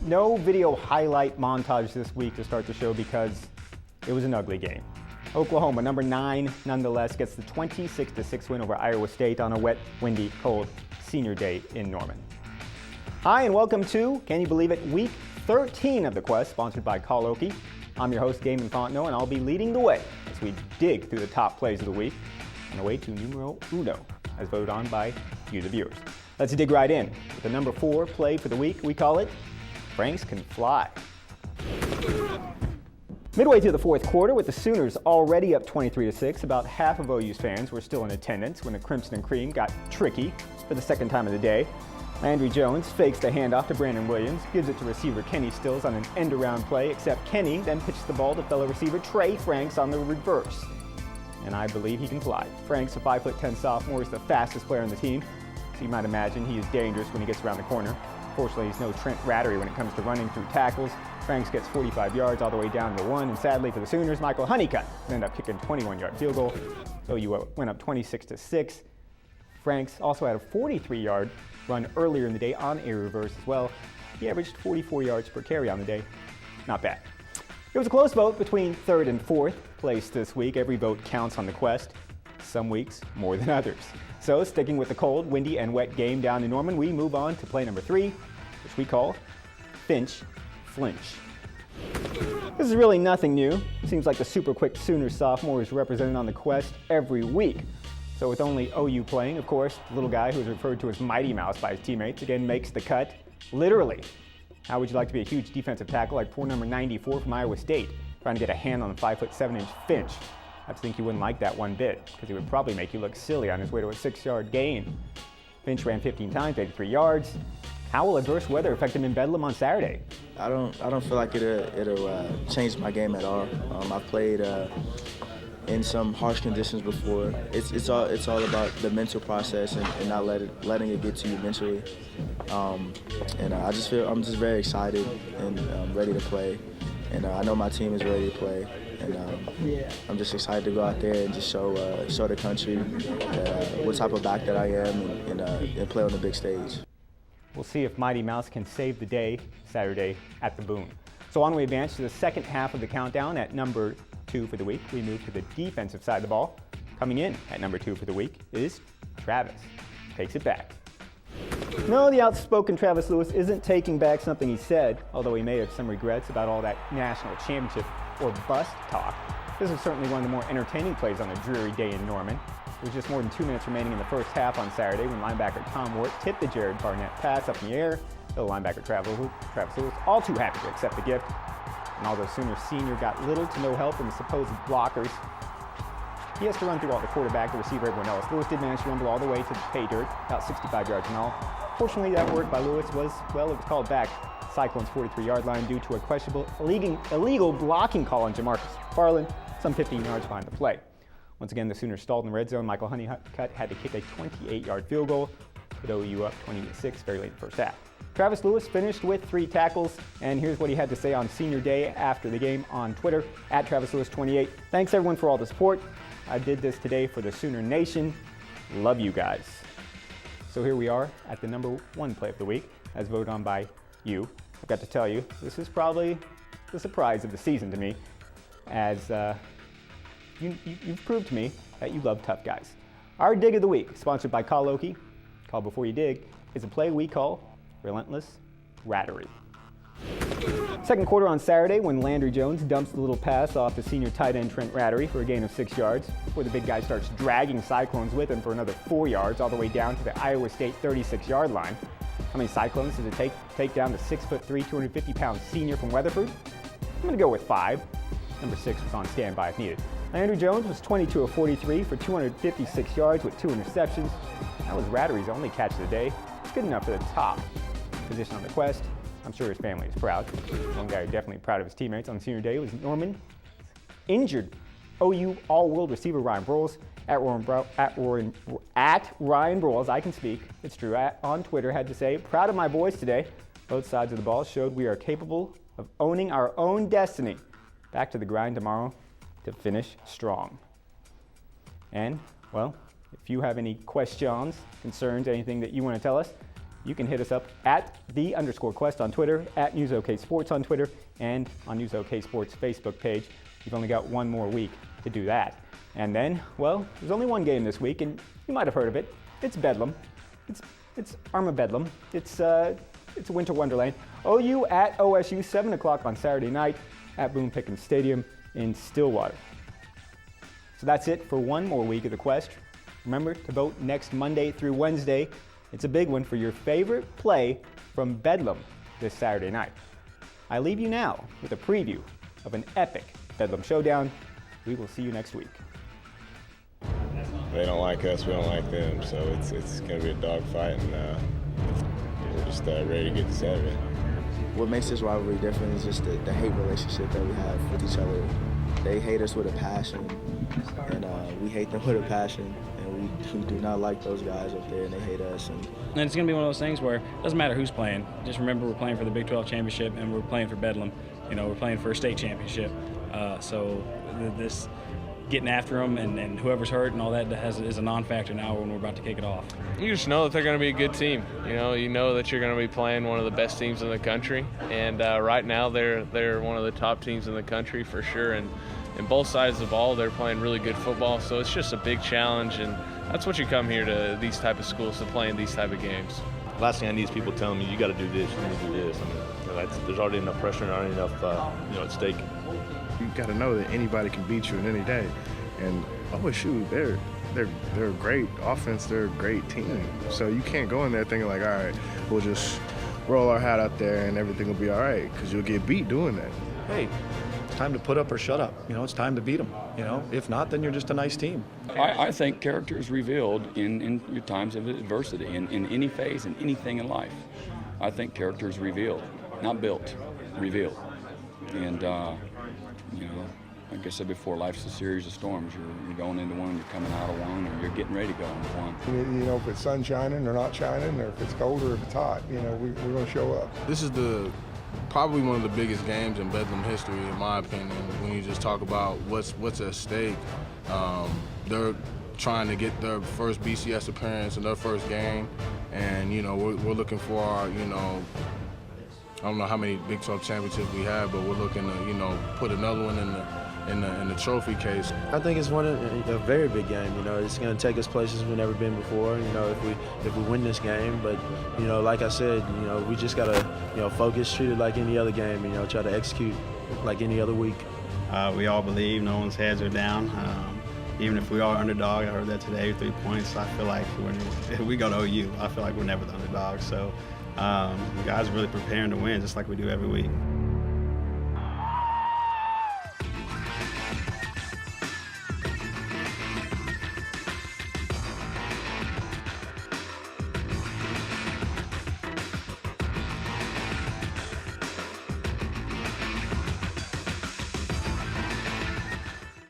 No video highlight montage this week to start the show because it was an ugly game. Oklahoma, number 9, nonetheless, gets the 26-6 win over Iowa State on a wet, windy, cold senior day in Norman. Hi, and welcome to, can you believe it, week 13 of The Quest, sponsored by Call Oki. I'm your host, Gaiman Fontenot, and I'll be leading the way as we dig through the top plays of the week on the way to numero uno, as voted on by you, the viewers. Let's dig right in. With the number 4 play for the week, we call it Franks Can Fly. Midway through the fourth quarter, with the Sooners already up 23-6, about half of OU's fans were still in attendance when the Crimson and Cream got tricky for the second time of the day. Landry Jones fakes the handoff to Brandon Williams, gives it to receiver Kenny Stills on an end-around play, except Kenny then pitches the ball to fellow receiver Trey Franks on the reverse. And I believe he can fly. Franks, a 5'10" sophomore, is the fastest player on the team, so you might imagine he is dangerous when he gets around the corner. Fortunately, he's no Trent Rattery when it comes to running through tackles. Franks gets 45 yards all the way down to 1, and sadly for the Sooners, Michael Honeycutt ended up kicking a 21-yard field goal. OU went up 26-6. Franks also had a 43-yard run earlier in the day on a reverse as well. He averaged 44 yards per carry on the day. Not bad. It was a close vote between third and fourth place this week. Every vote counts on the Quest. Some weeks more than others. So, sticking with the cold, windy, and wet game down in Norman, we move on to play number 3, which we call Finch Flinch. This is really nothing new. Seems like the super quick Sooner sophomore is represented on the Quest every week. So with only OU playing, of course, the little guy who is referred to as Mighty Mouse by his teammates again makes the cut, literally. How would you like to be a huge defensive tackle like poor number 94 from Iowa State, trying to get a hand on the 5'7" Finch? I think you wouldn't like that one bit, because he would probably make you look silly on his way to a 6-yard gain. Finch ran 15 times, 83 yards. How will adverse weather affect him in Bedlam on Saturday? I don't feel like it'll change my game at all. I've played in some harsh conditions before. It's all about the mental process and not letting it get to you mentally. I'm just very excited and ready to play. And I know my team is ready to play. And I'm just excited to go out there and just show the country what type of back that I am and play on the big stage. We'll see if Mighty Mouse can save the day Saturday at the Boone. So on we advance to the second half of the countdown at number 2 for the week. We move to the defensive side of the ball. Coming in at number 2 for the week is Travis. Takes it back. No, the outspoken Travis Lewis isn't taking back something he said, although he may have some regrets about all that national championship or bust talk. This is certainly one of the more entertaining plays on a dreary day in Norman. There was just more than 2 minutes remaining in the first half on Saturday when linebacker Tom Wart tipped the Jared Barnett pass up in the air. The linebacker Travis Lewis, all too happy to accept the gift. And although Sooner Sr. got little to no help from the supposed blockers, he has to run through all the quarterback, the receiver, everyone else. Lewis did manage to rumble all the way to the pay dirt, about 65 yards in all. Fortunately, that work by Lewis was called back Cyclones' 43-yard line due to a questionable illegal blocking call on Jamarcus Farland, some 15 yards behind the play. Once again, the Sooners stalled in the red zone. Michael Honeycutt had to kick a 28-yard field goal, with OU up 20-6 very late in the first half. Travis Lewis finished with 3 tackles, and here's what he had to say on senior day after the game on Twitter, at TravisLewis28. Thanks everyone for all the support. I did this today for the Sooner Nation. Love you guys. So here we are at the number 1 play of the week, as voted on by you. I've got to tell you, this is probably the surprise of the season to me, as you've proved to me that you love tough guys. Our dig of the week, sponsored by Call Oki, Call Before You Dig, is a play we call Relentless Rattery. Second quarter on Saturday when Landry Jones dumps the little pass off the senior tight end Trent Rattery for a gain of 6 yards, before the big guy starts dragging Cyclones with him for another 4 yards all the way down to the Iowa State 36-yard line. How many Cyclones does it take down the 6'3", 250-pound senior from Weatherford? I'm going to go with 5. Number 6 was on standby if needed. Landry Jones was 22 of 43 for 256 yards with 2 interceptions. That was Rattery's only catch of the day. It's good enough for the top position on the Quest. I'm sure his family is proud. One guy definitely proud of his teammates on senior day was Norman injured OU all-world receiver Ryan Broyles. At Ryan Broyles, I can speak, it's true, on Twitter had to say, proud of my boys today. Both sides of the ball showed we are capable of owning our own destiny. Back to the grind tomorrow to finish strong. And, well, if you have any questions, concerns, anything that you want to tell us, you can hit us up at @the_Quest on Twitter, at NewsOK Sports on Twitter, and on News OK Sports Facebook page. You've only got one more week to do that. And then, well, there's only one game this week, and you might have heard of it. It's Bedlam. It's Arma Bedlam. It's a winter wonderland. OU at OSU, 7 o'clock on Saturday night at Boone Pickens Stadium in Stillwater. So that's it for one more week of the Quest. Remember to vote next Monday through Wednesday. It's a big one for your favorite play from Bedlam this Saturday night. I leave you now with a preview of an epic Bedlam showdown. We will see you next week. They don't like us, we don't like them, so it's going to be a dogfight, and we're just ready to get this out of it. What makes this rivalry different is just the hate relationship that we have with each other. They hate us with a passion, and we hate them with a passion. We do not like those guys up there, and they hate us. And it's going to be one of those things where it doesn't matter who's playing. Just remember we're playing for the Big 12 championship, and we're playing for Bedlam. You know, we're playing for a state championship. So this getting after them and whoever's hurt and all that is a non-factor now when we're about to kick it off. You just know that they're going to be a good team. You know that you're going to be playing one of the best teams in the country, and right now they're one of the top teams in the country for sure. And both sides of the ball, they're playing really good football. So it's just a big challenge, and that's what you come here to these type of schools to play in these type of games. Last thing I need is people telling me you got to do this, you need to do this. I mean, there's already enough pressure and already enough, at stake. You got to know that anybody can beat you in any day, and OSU, they're a great offense. They're a great team. So you can't go in there thinking like, all right, we'll just roll our hat out there and everything will be all right, because you'll get beat doing that. Hey, it's time to put up or shut up. It's time to beat them. If not, then you're just a nice team. I think character is revealed in your times of adversity, in any phase, in anything in life. I think character is revealed, not built, revealed. And, like I said before, life's a series of storms. You're going into one, you're coming out of one, or you're getting ready to go into one. If it's sun shining or not shining, or if it's cold or if it's hot, we're going to show up. This is probably one of the biggest games in Bedlam history, in my opinion. When you just talk about what's at stake, they're trying to get their first BCS appearance in their first game, and we're looking for our, I don't know how many Big 12 championships we have, but we're looking to put another one in the trophy case. I think it's a very big game. It's going to take us places we've never been before. If we win this game, but like I said, we just got to focus, treat it like any other game. Try to execute like any other week. We all believe no one's heads are down. Even if we are underdog, I heard that today, 3 points. I feel like if we go to OU, I feel like we're never the underdog. So guys are really preparing to win, just like we do every week.